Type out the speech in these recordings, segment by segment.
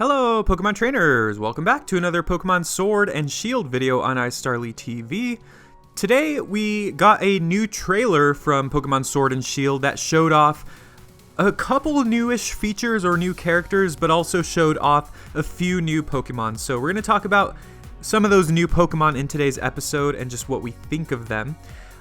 Hello Pokemon trainers! Welcome back to another Pokemon Sword and Shield video on iStarly TV. Today we got a new trailer from Pokemon Sword and Shield that showed off a couple newish features or new characters, but also showed off a few new Pokemon. So we're going to talk about some of those new Pokemon in today's episode and just what we think of them.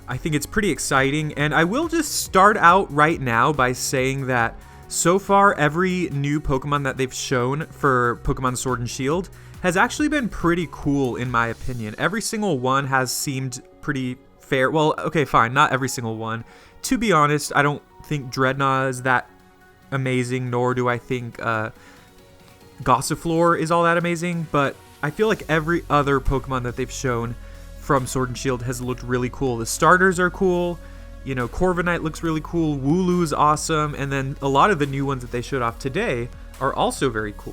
I think it's pretty exciting, and I will just start out right now by saying that so far, every new Pokemon that they've shown for Pokemon Sword and Shield has actually been pretty cool, in my opinion. Every single one has seemed pretty fair. Well, okay, fine, not every single one. To be honest, I don't think Dreadnought is that amazing, nor do I think Gossifleur is all that amazing, but I feel like every other Pokemon that they've shown from Sword and Shield has looked really cool. The starters are cool. You know, Corviknight looks really cool, Wooloo's awesome, and then a lot of the new ones that they showed off today are also very cool.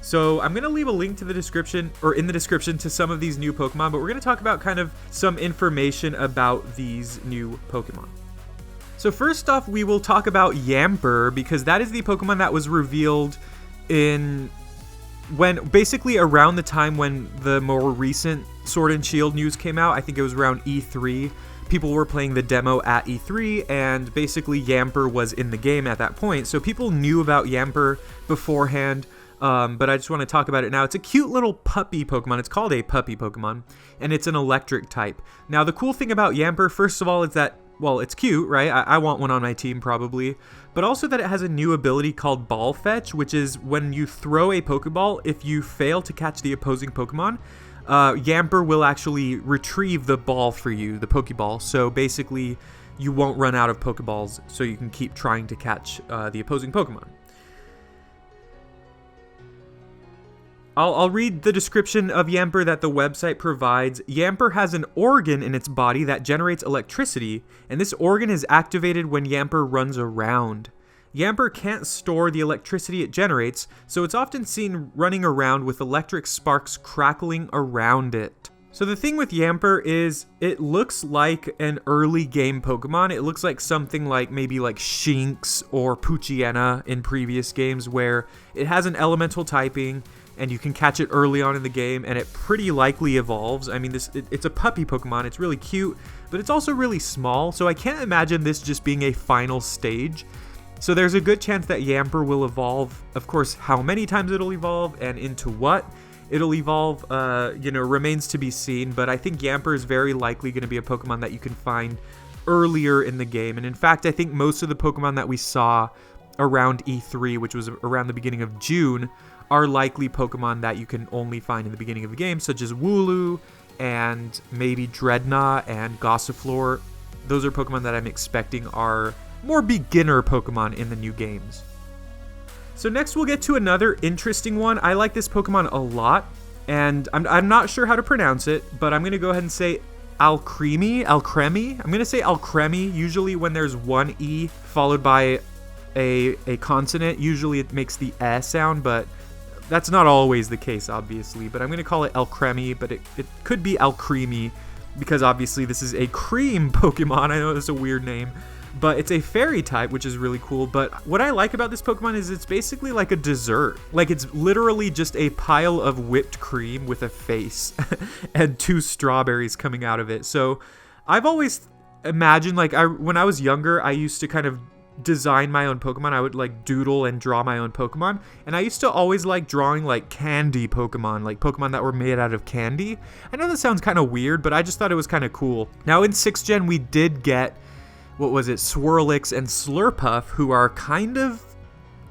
So I'm going to leave a link to the description, or in the description, to some of these new Pokemon, but we're going to talk about kind of some information about these new Pokemon. So first off, we will talk about Yamper, because that is the Pokemon that was revealed basically around the time when the more recent Sword and Shield news came out. I think it was around E3. People were playing the demo at E3, and basically Yamper was in the game at that point. So people knew about Yamper beforehand, but I just want to talk about it now. It's a cute little puppy Pokemon. It's called a puppy Pokemon, and it's an electric type. Now, the cool thing about Yamper, first of all, is that, well, it's cute, right? I want one on my team, probably. But also that it has a new ability called Ball Fetch, which is when you throw a Pokeball, if you fail to catch the opposing Pokemon, Yamper will actually retrieve the ball for you, the Pokeball. So basically, you won't run out of Pokeballs, so you can keep trying to catch the opposing Pokemon. I'll read the description of Yamper that the website provides. Yamper has an organ in its body that generates electricity, and this organ is activated when Yamper runs around. Yamper can't store the electricity it generates, so it's often seen running around with electric sparks crackling around it. So the thing with Yamper is it looks like an early game Pokemon. It looks like something like maybe like Shinx or Poochyena in previous games, where it has an elemental typing and you can catch it early on in the game, and it pretty likely evolves. I mean, it's a puppy Pokemon. It's really cute, but it's also really small, so I can't imagine this just being a final stage. So there's a good chance that Yamper will evolve. Of course, how many times it'll evolve and into what it'll evolve, remains to be seen. But I think Yamper is very likely going to be a Pokemon that you can find earlier in the game. And in fact, I think most of the Pokemon that we saw around E3, which was around the beginning of June, are likely Pokemon that you can only find in the beginning of the game, such as Wooloo and maybe Dreadnought and Gossifleur. Those are Pokemon that I'm expecting are more beginner Pokemon in the new games. So next we'll get to another interesting one. I like this Pokemon a lot, and I'm not sure how to pronounce it, but I'm going to go ahead and say Alcremie. I'm going to say Alcremie. Usually when there's one E followed by a consonant, usually it makes the eh sound, but that's not always the case, obviously. But I'm going to call it Alcremie, but it could be Alcremie, because obviously this is a cream Pokemon. I know it's a weird name, but it's a fairy type, which is really cool. But what I like about this Pokemon is it's basically like a dessert. Like, it's literally just a pile of whipped cream with a face and two strawberries coming out of it. So I've always imagined, like, when I was younger, I used to kind of design my own Pokemon. I would like doodle and draw my own Pokemon, and I used to always like drawing like candy Pokemon, like Pokemon that were made out of candy. I know that sounds kind of weird, but I just thought it was kind of cool. Now in 6th gen we did get, what was it, Swirlix and Slurpuff, who are kind of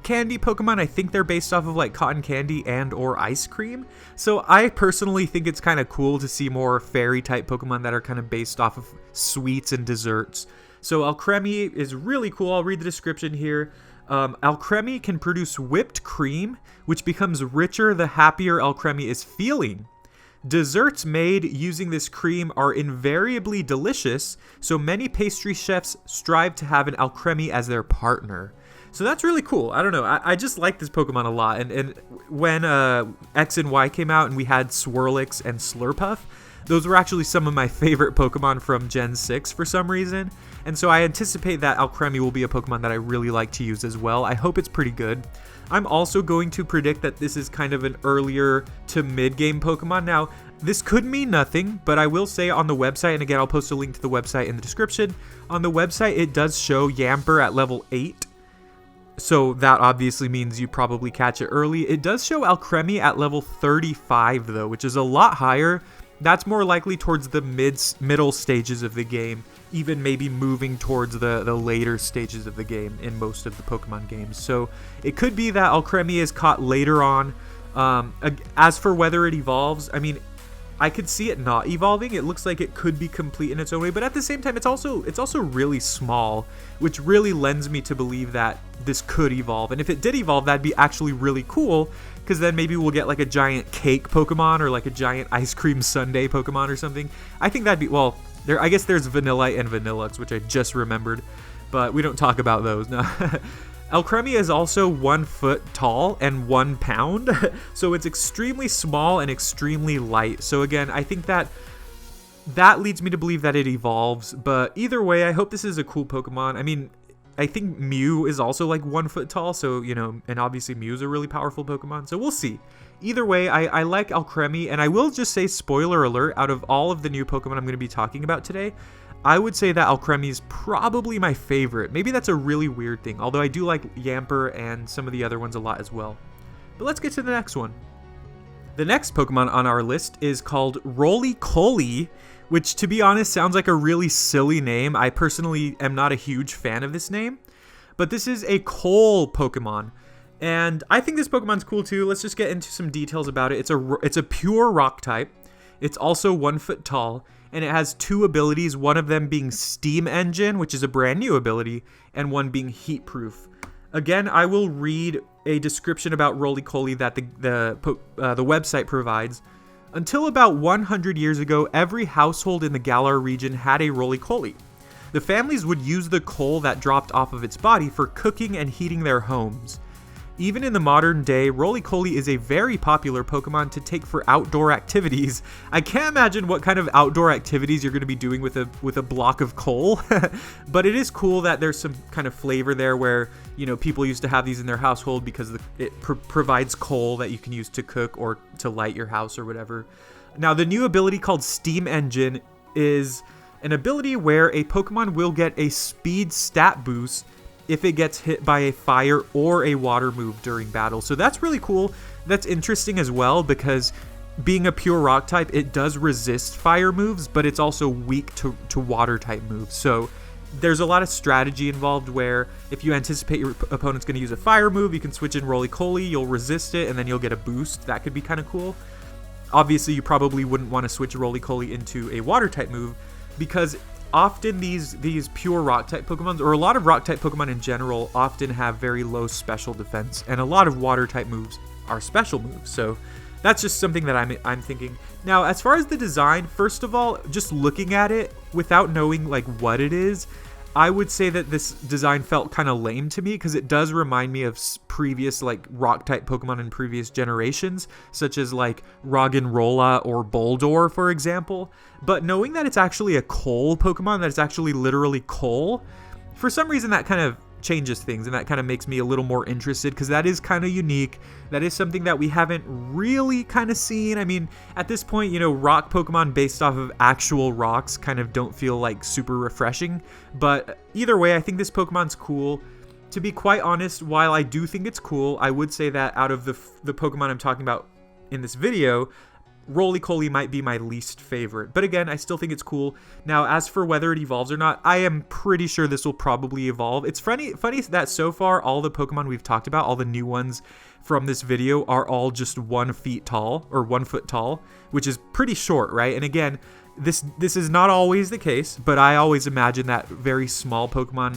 candy Pokemon. I think they're based off of like cotton candy and or ice cream. So I personally think it's kind of cool to see more fairy type Pokemon that are kind of based off of sweets and desserts. So Alcremie is really cool. I'll read the description here. Alcremie can produce whipped cream, which becomes richer the happier Alcremie is feeling. Desserts made using this cream are invariably delicious, so many pastry chefs strive to have an Alcremie as their partner. So that's really cool. I don't know. I just like this Pokemon a lot. And when X and Y came out and we had Swirlix and Slurpuff, those were actually some of my favorite Pokemon from Gen 6 for some reason. And so I anticipate that Alcremie will be a Pokemon that I really like to use as well. I hope it's pretty good. I'm also going to predict that this is kind of an earlier to mid-game Pokemon. Now, this could mean nothing, but I will say on the website, and again, I'll post a link to the website in the description. On the website, it does show Yamper at level 8. So that obviously means you probably catch it early. It does show Alcremie at level 35 though, which is a lot higher. That's more likely towards the middle stages of the game, even maybe moving towards the later stages of the game in most of the Pokemon games. So it could be that Alcremie is caught later on. As for whether it evolves, I mean, I could see it not evolving. It looks like it could be complete in its own way, but at the same time, it's also really small, which really lends me to believe that this could evolve. And if it did evolve, that'd be actually really cool, because then maybe we'll get like a giant cake Pokemon or like a giant ice cream sundae Pokemon or something. I think that'd be, well, I guess there's Vanillite and Vanillux, which I just remembered, but we don't talk about those. No. Alcremie is also 1 foot tall and 1 pound, so it's extremely small and extremely light. So again, I think that leads me to believe that it evolves, but either way, I hope this is a cool Pokemon. I mean, I think Mew is also like 1 foot tall, so, you know, and obviously Mew's a really powerful Pokemon, so we'll see. Either way, I like Alcremie, and I will just say, spoiler alert, out of all of the new Pokemon I'm going to be talking about today, I would say that Alcremie is probably my favorite. Maybe that's a really weird thing, although I do like Yamper and some of the other ones a lot as well. But let's get to the next one. The next Pokemon on our list is called Rolycoly, which, to be honest, sounds like a really silly name. I personally am not a huge fan of this name, but this is a coal Pokemon, and I think this Pokemon's cool too. Let's just get into some details about it. It's a pure rock type. It's also 1 foot tall, and it has 2 abilities, one of them being Steam Engine, which is a brand new ability, and one being Heat Proof. Again, I will read a description about Rolycoly that the website provides. Until about 100 years ago, every household in the Galar region had a Rolycoly. The families would use the coal that dropped off of its body for cooking and heating their homes. Even in the modern day, Rolycoly is a very popular Pokemon to take for outdoor activities. I can't imagine what kind of outdoor activities you're going to be doing with a block of coal, but it is cool that there's some kind of flavor there where, you know, people used to have these in their household because it provides coal that you can use to cook or to light your house or whatever. Now, the new ability called Steam Engine is an ability where a Pokemon will get a speed stat boost if it gets hit by a fire or a water move during battle. So that's really cool. That's interesting as well, because being a pure rock type, it does resist fire moves, but it's also weak to water type moves. So there's a lot of strategy involved where if you anticipate your opponent's going to use a fire move, you can switch in Rolycoly, you'll resist it, and then you'll get a boost. That could be kind of cool. Obviously, you probably wouldn't want to switch Rolycoly into a water type move, because often these pure rock type Pokemon, or a lot of rock type Pokemon in general, often have very low special defense, and a lot of water type moves are special moves. So that's just something that I'm thinking. Now, as far as the design, first of all, just looking at it without knowing like what it is, I would say that this design felt kind of lame to me, because it does remind me of previous like rock type Pokemon in previous generations, such as like Roggenrola or Boldore, for example. But knowing that it's actually a coal Pokemon, that it's actually literally coal, for some reason that kind of changes things, and that kind of makes me a little more interested, because that is kind of unique. That is something that we haven't really kind of seen. I mean, at this point, you know, rock Pokemon based off of actual rocks kind of don't feel like super refreshing, but either way, I think this Pokemon's cool. To be quite honest, while I do think it's cool, I would say that out of the Pokemon I'm talking about in this video, Rolycoly might be my least favorite, but again, I still think it's cool. Now, as for whether it evolves or not, I am pretty sure this will probably evolve. It's funny that so far, all the Pokemon we've talked about, all the new ones from this video, are all just 1 foot tall, or 1 foot tall, which is pretty short, right? And again, this is not always the case, but I always imagine that very small Pokemon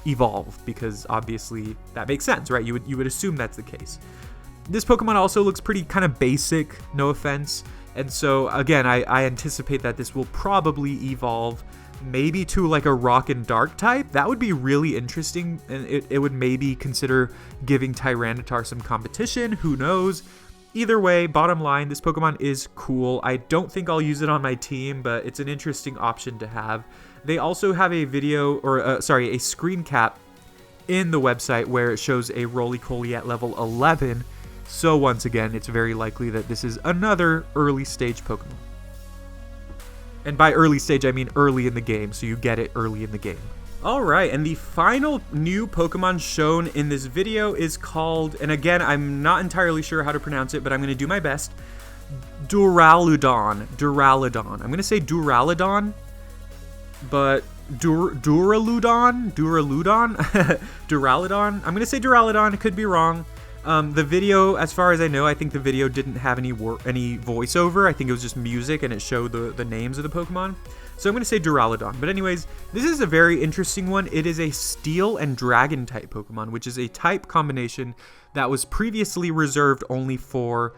evolve, because obviously that makes sense, right? You would assume that's the case. This Pokemon also looks pretty kind of basic, no offense. And so, again, I anticipate that this will probably evolve maybe to like a rock and dark type. That would be really interesting, and it would maybe consider giving Tyranitar some competition. Who knows? Either way, bottom line, this Pokemon is cool. I don't think I'll use it on my team, but it's an interesting option to have. They also have a video, or a screen cap in the website where it shows a Rolycoly at level 11. So once again, it's very likely that this is another early stage Pokemon. And by early stage, I mean early in the game, so you get it early in the game. Alright, and the final new Pokemon shown in this video is called, and again, I'm not entirely sure how to pronounce it, but I'm going to do my best, Duraludon. I'm going to say Duraludon, but Duraludon? Duraludon? I'm going to say Duraludon, it could be wrong. The video, as far as I know, I think the video didn't have any voiceover. I think it was just music and it showed the names of the Pokemon. So I'm going to say Duraludon. But anyways, this is a very interesting one. It is a Steel and Dragon type Pokemon, which is a type combination that was previously reserved only for,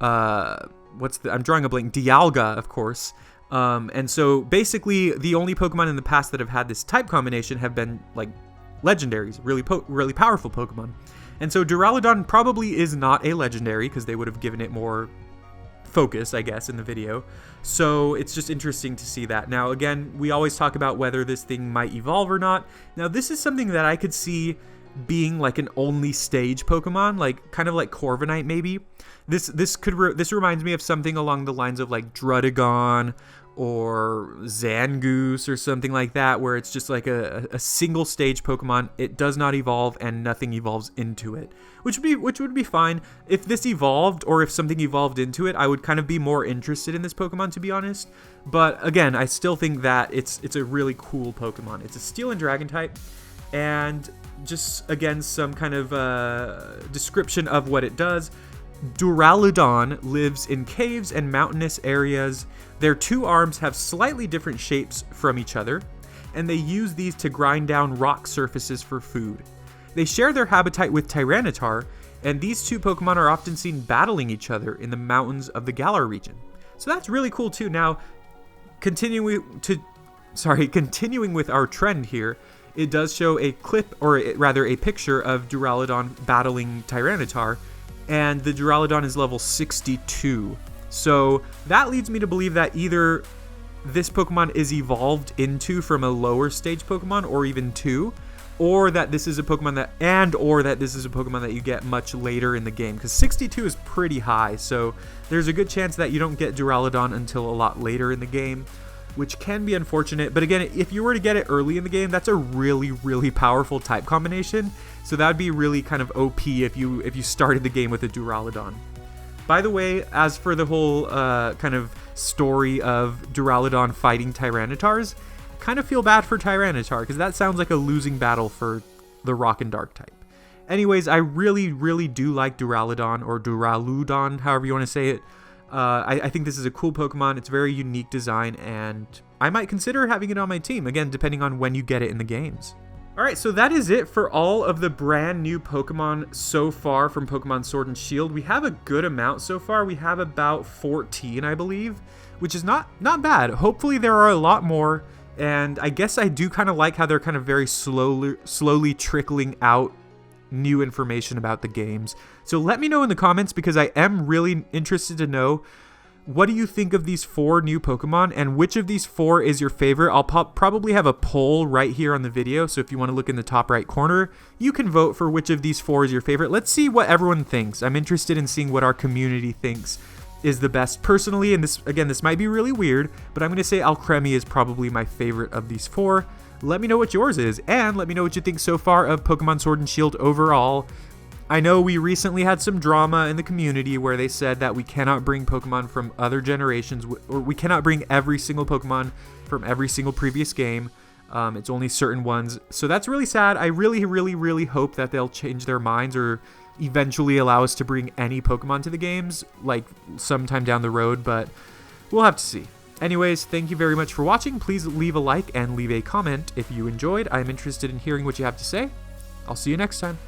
I'm drawing a blank, Dialga, of course. And so basically the only Pokemon in the past that have had this type combination have been like legendaries, really powerful Pokemon. And so Duraludon probably is not a legendary because they would have given it more focus, I guess, in the video. So it's just interesting to see that. Now, again, we always talk about whether this thing might evolve or not. Now, this is something that I could see being like an only stage Pokemon, like kind of like Corviknight maybe. This reminds me of something along the lines of like Druddigon or Zangoose or something like that, where it's just like a single stage Pokemon. It does not evolve and nothing evolves into it, which would be fine. If this evolved or if something evolved into it, I would kind of be more interested in this Pokemon, to be honest. But again, I still think that it's a really cool Pokemon. It's a Steel and Dragon type, and just again some kind of description of what it does. Duraludon lives in caves and mountainous areas. Their two arms have slightly different shapes from each other, and they use these to grind down rock surfaces for food. They share their habitat with Tyranitar, and these two Pokemon are often seen battling each other in the mountains of the Galar region. So that's really cool too. Now, continuing with our trend here, it does show a clip, or rather a picture of Duraludon battling Tyranitar, and the Duraludon is level 62. So that leads me to believe that either this Pokemon is evolved into from a lower stage Pokemon, or even two, or that this is a Pokemon that you get much later in the game, because 62 is pretty high. So there's a good chance that you don't get Duraludon until a lot later in the game, which can be unfortunate. But again, if you were to get it early in the game, that's a really, really powerful type combination. So that would be really kind of OP if you started the game with a Duraludon. By the way, as for the whole kind of story of Duraludon fighting Tyranitars, I kind of feel bad for Tyranitar, because that sounds like a losing battle for the Rock and Dark type. Anyways, I really, really do like Duraludon, or Duraludon, however you want to say it. I think this is a cool Pokemon. It's a very unique design, and I might consider having it on my team, again, depending on when you get it in the games. Alright, so that is it for all of the brand new Pokemon so far from Pokemon Sword and Shield. We have a good amount so far. We have about 14, I believe, which is not bad. Hopefully there are a lot more, and I guess I do kind of like how they're kind of very slowly trickling out new information about the games. So let me know in the comments, because I am really interested to know, what do you think of these 4 new Pokemon, and which of these 4 is your favorite? I'll probably have a poll right here on the video, so if you want to look in the top right corner, you can vote for which of these 4 is your favorite. Let's see what everyone thinks. I'm interested in seeing what our community thinks is the best. Personally, and this might be really weird, but I'm going to say Alcremie is probably my favorite of these 4. Let me know what yours is, and let me know what you think so far of Pokemon Sword and Shield overall. I know we recently had some drama in the community where they said that we cannot bring Pokemon from other generations, or we cannot bring every single Pokemon from every single previous game. It's only certain ones. So that's really sad. I really, really, really hope that they'll change their minds, or eventually allow us to bring any Pokemon to the games, like sometime down the road, but we'll have to see. Anyways, thank you very much for watching. Please leave a like and leave a comment if you enjoyed. I'm interested in hearing what you have to say. I'll see you next time.